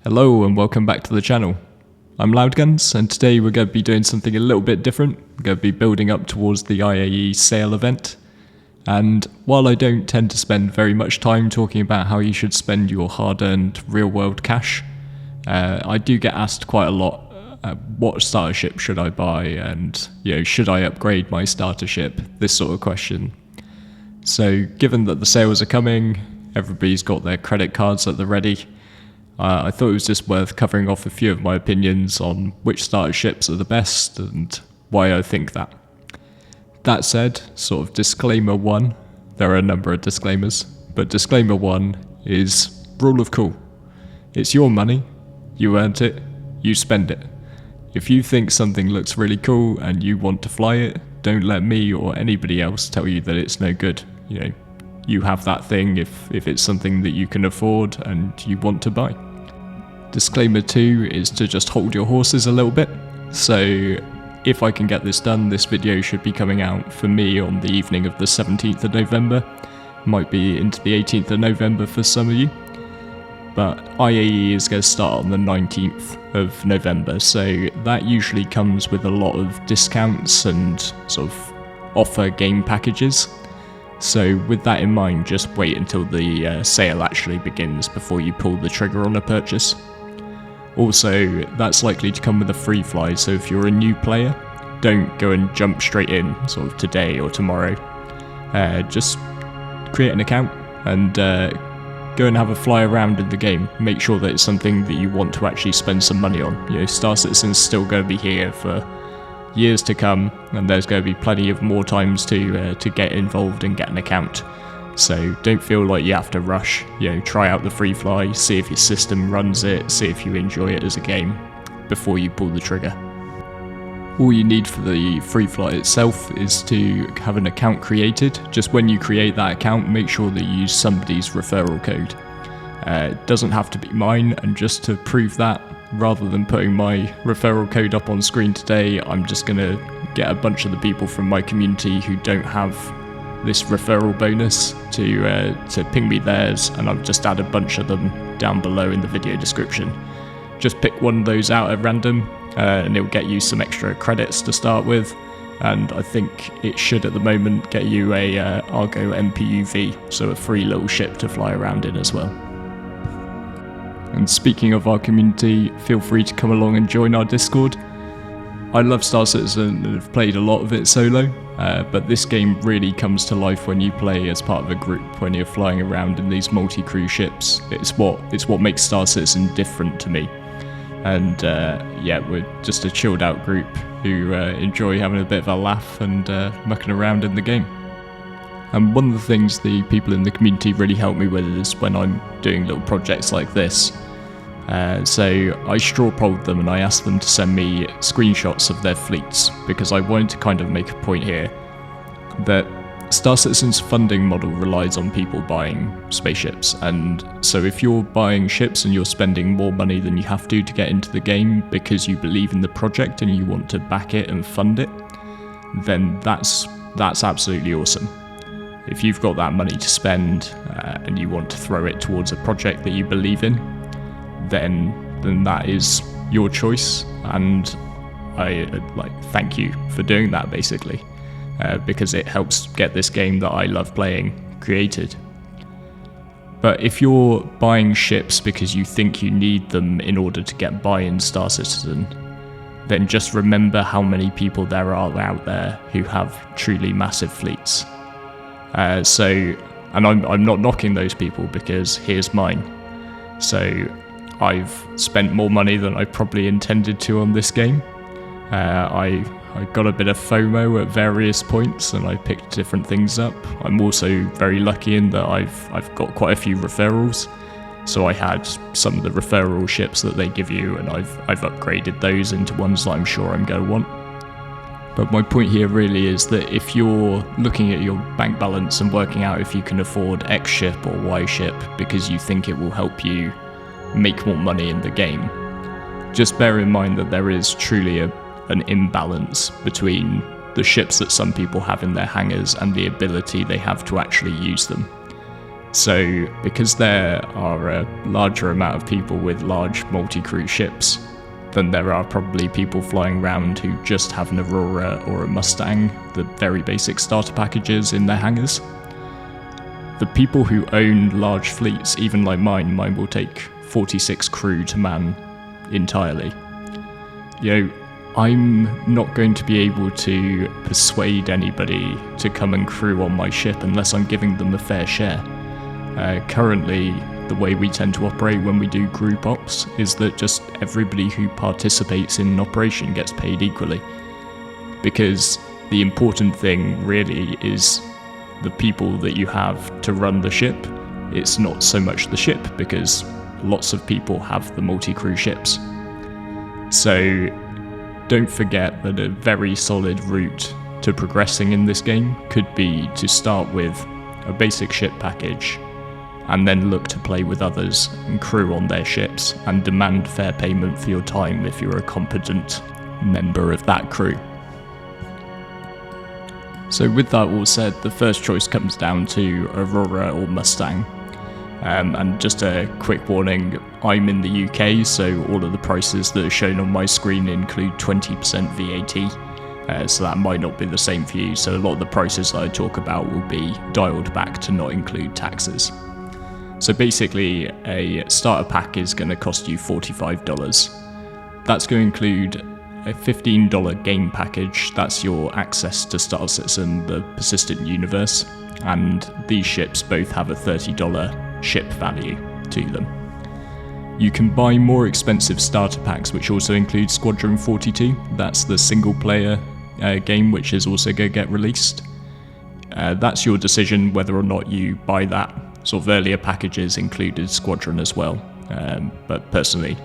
Hello and welcome back to the channel. I'm Loudguns and today we're going to be doing something a little bit different. We're going to be building up towards the IAE sale event. And while I don't tend to spend very much time talking about how you should spend your hard-earned real-world cash, I do get asked quite a lot, what starter ship should I buy and should I upgrade my starter ship, this sort of question. So given that the sales are coming, everybody's got their credit cards at the ready, I thought it was just worth covering off a few of my opinions on which starter ships are the best and why I think that. That said, sort of disclaimer one, there are a number of disclaimers, but disclaimer one is rule of cool. It's your money, you earned it, you spend it. If you think something looks really cool and you want to fly it, don't let me or anybody else tell you that it's no good. You have that thing if it's something that you can afford and you want to buy. Disclaimer 2 is to just hold your horses a little bit. So if I can get this done, this video should be coming out for me on the evening of the 17th of November. Might be into the 18th of November for some of you. But IAE is going to start on the 19th of November, so that usually comes with a lot of discounts and sort of offer game packages. So with that in mind, just wait until the sale actually begins before you pull the trigger on a purchase. Also, that's likely to come with a free fly, so if you're a new player, don't go and jump straight in sort of today or tomorrow. Just create an account and go and have a fly around in the game. Make sure that it's something that you want to actually spend some money on. Star Citizen's still going to be here for years to come, and there's going to be plenty of more times to get involved and get an account. So don't feel like you have to rush. Try out the free fly, see if your system runs it, see if you enjoy it as a game before you pull the trigger. All you need for the free fly itself is to have an account created. Just when you create that account, make sure that you use somebody's referral code. It doesn't have to be mine, and just to prove that, rather than putting my referral code up on screen today, I'm just going to get a bunch of the people from my community who don't have this referral bonus to ping me theirs, and I've just added a bunch of them down below in the video description. Just pick one of those out at random, and it'll get you some extra credits to start with, and I think it should at the moment get you a Argo MPUV, so a free little ship to fly around in as well. And speaking of our community, feel free to come along and join our Discord. I love Star Citizen and have played a lot of it solo, but this game really comes to life when you play as part of a group, when you're flying around in these multi-crew ships. It's what makes Star Citizen different to me. And we're just a chilled out group who enjoy having a bit of a laugh and mucking around in the game. And one of the things the people in the community really help me with is when I'm doing little projects like this. So I straw polled them and I asked them to send me screenshots of their fleets, because I wanted to kind of make a point here that Star Citizen's funding model relies on people buying spaceships, and so if you're buying ships and you're spending more money than you have to get into the game because you believe in the project and you want to back it and fund it, then that's absolutely awesome. If you've got that money to spend and you want to throw it towards a project that you believe in, then that is your choice, and I thank you for doing that basically, because it helps get this game that I love playing created. But if you're buying ships because you think you need them in order to get by in Star Citizen, then just remember how many people there are out there who have truly massive fleets. And I'm not knocking those people, because here's mine. So I've spent more money than I probably intended to on this game. I got a bit of FOMO at various points and I picked different things up. I'm also very lucky in that I've got quite a few referrals. So I had some of the referral ships that they give you, and I've upgraded those into ones that I'm sure I'm going to want. But my point here really is that if you're looking at your bank balance and working out if you can afford X ship or Y ship because you think it will help you make more money in the game, just bear in mind that there is truly an imbalance between the ships that some people have in their hangars and the ability they have to actually use them. So because there are a larger amount of people with large multi-crew ships than there are probably people flying around who just have an Aurora or a Mustang, the very basic starter packages in their hangars. The people who own large fleets, even like mine will take 46 crew to man entirely. I'm not going to be able to persuade anybody to come and crew on my ship unless I'm giving them a fair share. Currently, the way we tend to operate when we do group ops is that just everybody who participates in an operation gets paid equally. Because the important thing really is the people that you have to run the ship. It's not so much the ship, because lots of people have the multi-crew ships. So don't forget that a very solid route to progressing in this game could be to start with a basic ship package, and then look to play with others and crew on their ships and demand fair payment for your time if you're a competent member of that crew. So with that all said, the first choice comes down to Aurora or Mustang. And just a quick warning, I'm in the UK, so all of the prices that are shown on my screen include 20% VAT, so that might not be the same for you, so a lot of the prices that I talk about will be dialed back to not include taxes. So basically, a starter pack is going to cost you $45. That's going to include a $15 game package. That's your access to Star Citizen, the persistent universe, and these ships both have a $30 ship value to them. You can buy more expensive starter packs, which also include Squadron 42. That's the single player game, which is also going to get released. That's your decision whether or not you buy that. Sort of earlier packages included Squadron as well, but personally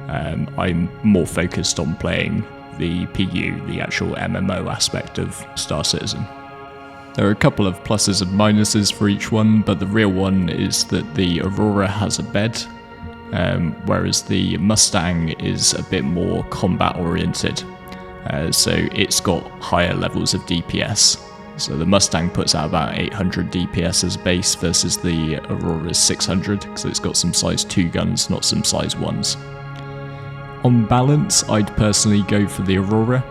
I'm more focused on playing the PU, the actual MMO aspect of Star Citizen. There are a couple of pluses and minuses for each one, but the real one is that the Aurora has a bed, whereas the Mustang is a bit more combat oriented, so it's got higher levels of DPS. So the Mustang puts out about 800 DPS as base versus the Aurora's 600, because it's got some size 2 guns, not some size 1s. On balance, I'd personally go for the Aurora,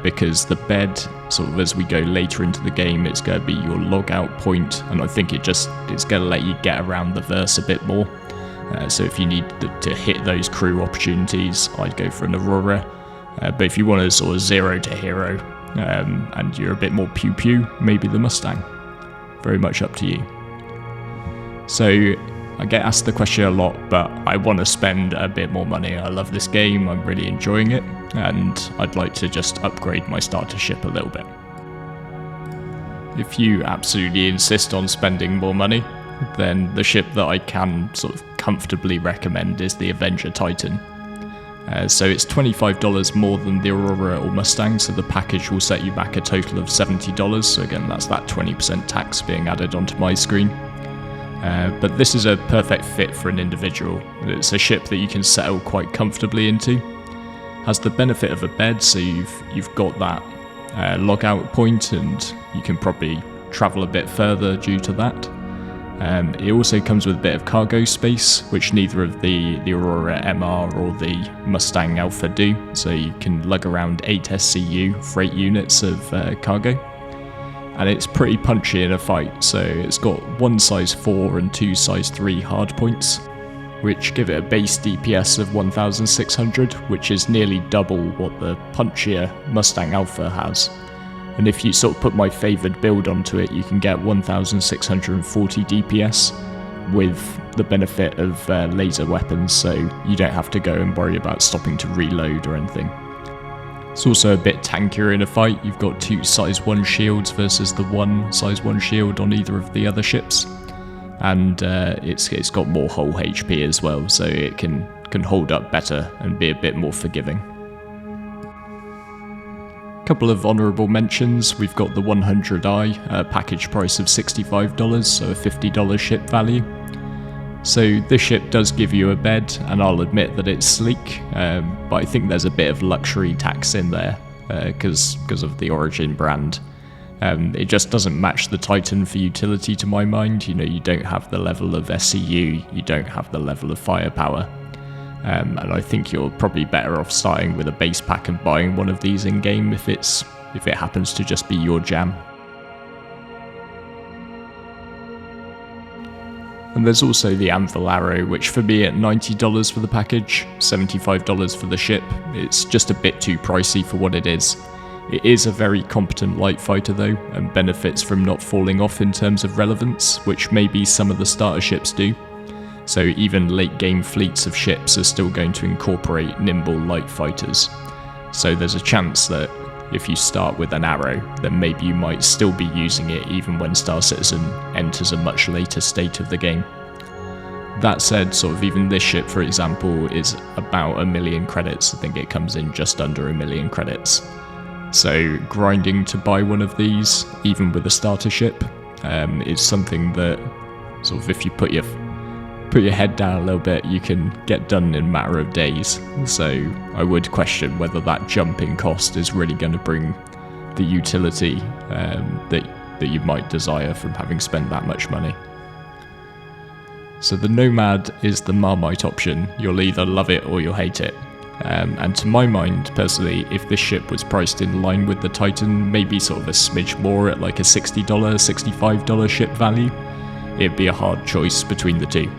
because the bed, sort of as we go later into the game, it's going to be your logout point, and I think it's going to let you get around the verse a bit more. So if you need to hit those crew opportunities, I'd go for an Aurora. But if you want to sort of zero to hero, and you're a bit more pew-pew, maybe the Mustang. Very much up to you. So I get asked the question a lot, but I want to spend a bit more money. I love this game, I'm really enjoying it, and I'd like to just upgrade my starter ship a little bit. If you absolutely insist on spending more money, then the ship that I can sort of comfortably recommend is the Avengers Titan. So it's $25 more than the Aurora or Mustang, so the package will set you back a total of $70. So again, that's that 20% tax being added onto my screen. But this is a perfect fit for an individual. It's a ship that you can settle quite comfortably into. Has the benefit of a bed, so you've got that logout point, and you can probably travel a bit further due to that. It also comes with a bit of cargo space, which neither of the Aurora MR or the Mustang Alpha do, so you can lug around 8 SCU freight units of cargo. And it's pretty punchy in a fight, so it's got one size 4 and 2 size 3 hard points, which give it a base DPS of 1600, which is nearly double what the punchier Mustang Alpha has. And if you sort of put my favoured build onto it, you can get 1640 DPS with the benefit of laser weapons, so you don't have to go and worry about stopping to reload or anything. It's also a bit tankier in a fight. You've got 2 size 1 shields versus the 1 size 1 shield on either of the other ships. And it's got more hull HP as well, so it can hold up better and be a bit more forgiving. Couple of honourable mentions. We've got the 100i, package price of $65, so a $50 ship value. So this ship does give you a bed, and I'll admit that it's sleek, but I think there's a bit of luxury tax in there because of the Origin brand. It just doesn't match the Titan for utility to my mind. You know, you don't have the level of SCU, you don't have the level of firepower. And I think you're probably better off starting with a base pack and buying one of these in-game if it happens to just be your jam. And there's also the Anvil Arrow, which for me at $90 for the package, $75 for the ship, it's just a bit too pricey for what it is. It is a very competent light fighter though, and benefits from not falling off in terms of relevance, which maybe some of the starter ships do. So even late game fleets of ships are still going to incorporate nimble light fighters. So there's a chance that if you start with an Arrow, then maybe you might still be using it even when Star Citizen enters a much later state of the game. That said, sort of even this ship, for example, is about 1 million credits. I think it comes in just under 1 million credits. So grinding to buy one of these, even with a starter ship, is something that sort of if you put your head down a little bit, you can get done in a matter of days. So I would question whether that jump in cost is really going to bring the utility that you might desire from having spent that much money. So the Nomad is the Marmite option. You'll either love it or you'll hate it. And to my mind, personally, if this ship was priced in line with the Titan, maybe sort of a smidge more at like a $60, $65 ship value, it'd be a hard choice between the two.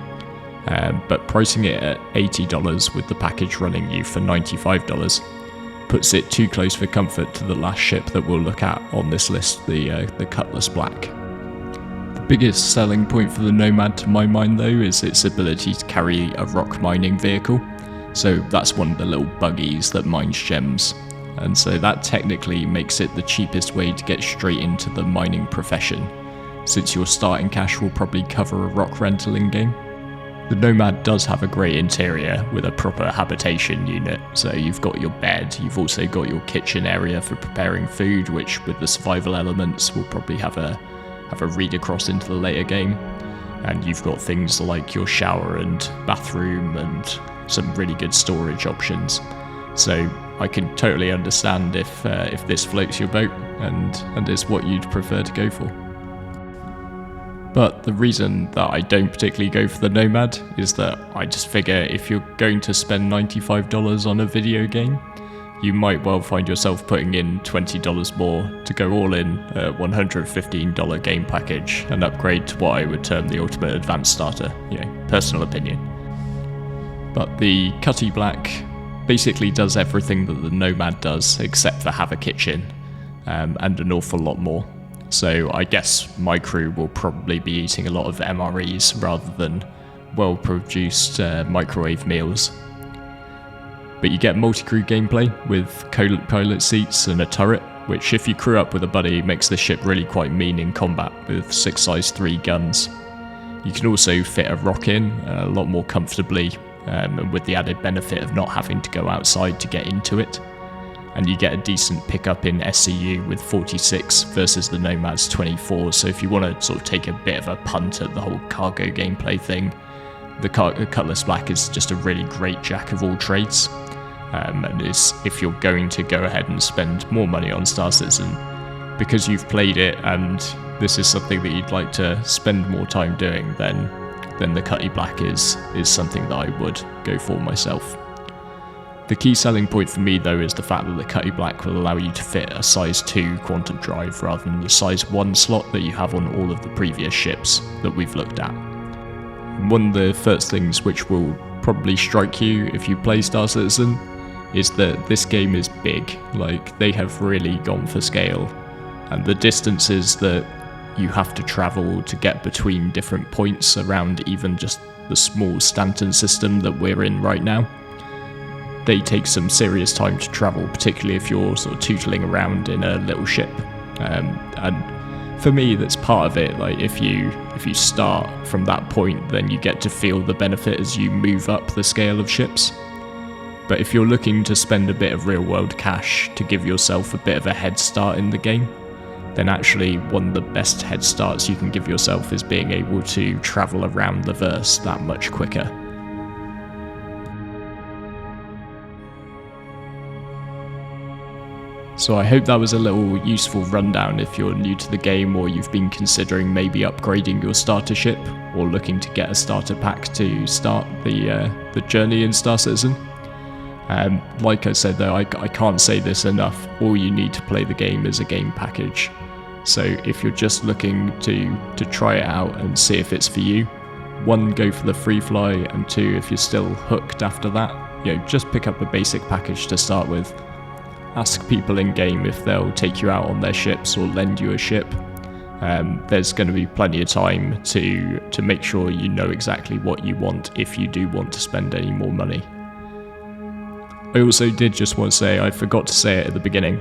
But pricing it at $80 with the package running you for $95 puts it too close for comfort to the last ship that we'll look at on this list, the Cutlass Black. The biggest selling point for the Nomad to my mind though is its ability to carry a rock mining vehicle. So that's one of the little buggies that mines gems. And so that technically makes it the cheapest way to get straight into the mining profession, since your starting cash will probably cover a rock rental in-game. The Nomad does have a great interior with a proper habitation unit, so you've got your bed, you've also got your kitchen area for preparing food, which with the survival elements will probably have a read across into the later game, and you've got things like your shower and bathroom and some really good storage options. So I can totally understand if this floats your boat and is what you'd prefer to go for. But the reason that I don't particularly go for the Nomad is that I just figure if you're going to spend $95 on a video game, you might well find yourself putting in $20 more to go all in a $115 game package and upgrade to what I would term the ultimate advanced starter, personal opinion. But the Cutty Black basically does everything that the Nomad does except for have a kitchen, and an awful lot more. So I guess my crew will probably be eating a lot of MREs rather than well-produced microwave meals. But you get multi-crew gameplay with co-pilot seats and a turret, which if you crew up with a buddy makes the ship really quite mean in combat with 6.3 guns. You can also fit a rock in a lot more comfortably, and with the added benefit of not having to go outside to get into it. And you get a decent pickup in SCU with 46 versus the Nomad's 24, so if you want to sort of take a bit of a punt at the whole cargo gameplay thing, the Cutlass Black is just a really great jack of all trades. And if you're going to go ahead and spend more money on Star Citizen, because you've played it and this is something that you'd like to spend more time doing, then the Cutty Black is something that I would go for myself. The key selling point for me though is the fact that the Cutty Black will allow you to fit a size 2 quantum drive rather than the size 1 slot that you have on all of the previous ships that we've looked at. One of the first things which will probably strike you if you play Star Citizen is that this game is big. Like, they have really gone for scale, and the distances that you have to travel to get between different points around even just the small Stanton system that we're in right now, they take some serious time to travel, particularly if you're sort of tootling around in a little ship. And for me, that's part of it. Like, if you start from that point, then you get to feel the benefit as you move up the scale of ships. But if you're looking to spend a bit of real-world cash to give yourself a bit of a head start in the game, then actually one of the best head starts you can give yourself is being able to travel around the verse that much quicker. So I hope that was a little useful rundown if you're new to the game or you've been considering maybe upgrading your starter ship or looking to get a starter pack to start the journey in Star Citizen. Like I said though, I can't say this enough, all you need to play the game is a game package. So if you're just looking to try it out and see if it's for you, 1, go for the free fly, and 2, if you're still hooked after that, just pick up a basic package to start with. Ask people in game if they'll take you out on their ships or lend you a ship. There's going to be plenty of time to make sure you know exactly what you want if you do want to spend any more money. I also did just want to say, I forgot to say it at the beginning,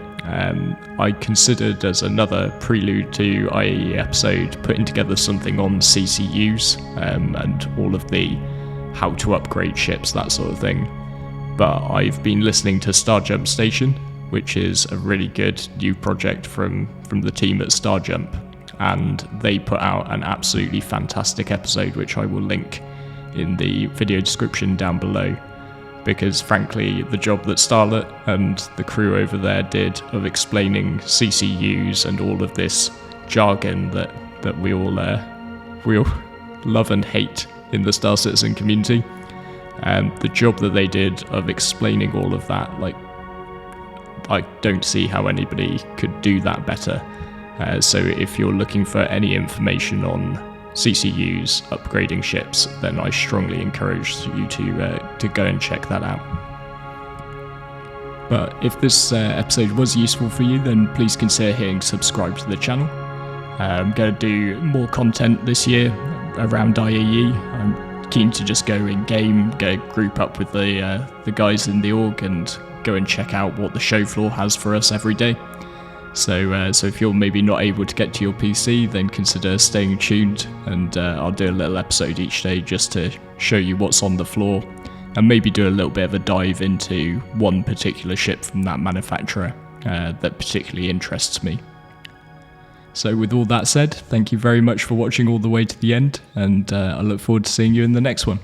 I considered as another prelude to IAE episode putting together something on CCUs and all of the how to upgrade ships, that sort of thing. But I've been listening to Star Jump Station, which is a really good new project from the team at Star Jump, and they put out an absolutely fantastic episode which I will link in the video description down below. Because frankly, the job that Starlet and the crew over there did of explaining CCUs and all of this jargon that we all love and hate in the Star Citizen community, the job that they did of explaining all of that, I don't see how anybody could do that better. So if you're looking for any information on CCUs upgrading ships, then I strongly encourage you to go and check that out. But if this episode was useful for you, then please consider hitting subscribe to the channel. I'm going to do more content this year around IAE. I'm keen to just go in game, group up with the guys in the org and go and check out what the show floor has for us every day. So if you're maybe not able to get to your PC, then consider staying tuned, and I'll do a little episode each day just to show you what's on the floor, and maybe do a little bit of a dive into one particular ship from that manufacturer that particularly interests me. So with all that said, thank you very much for watching all the way to the end, and I look forward to seeing you in the next one.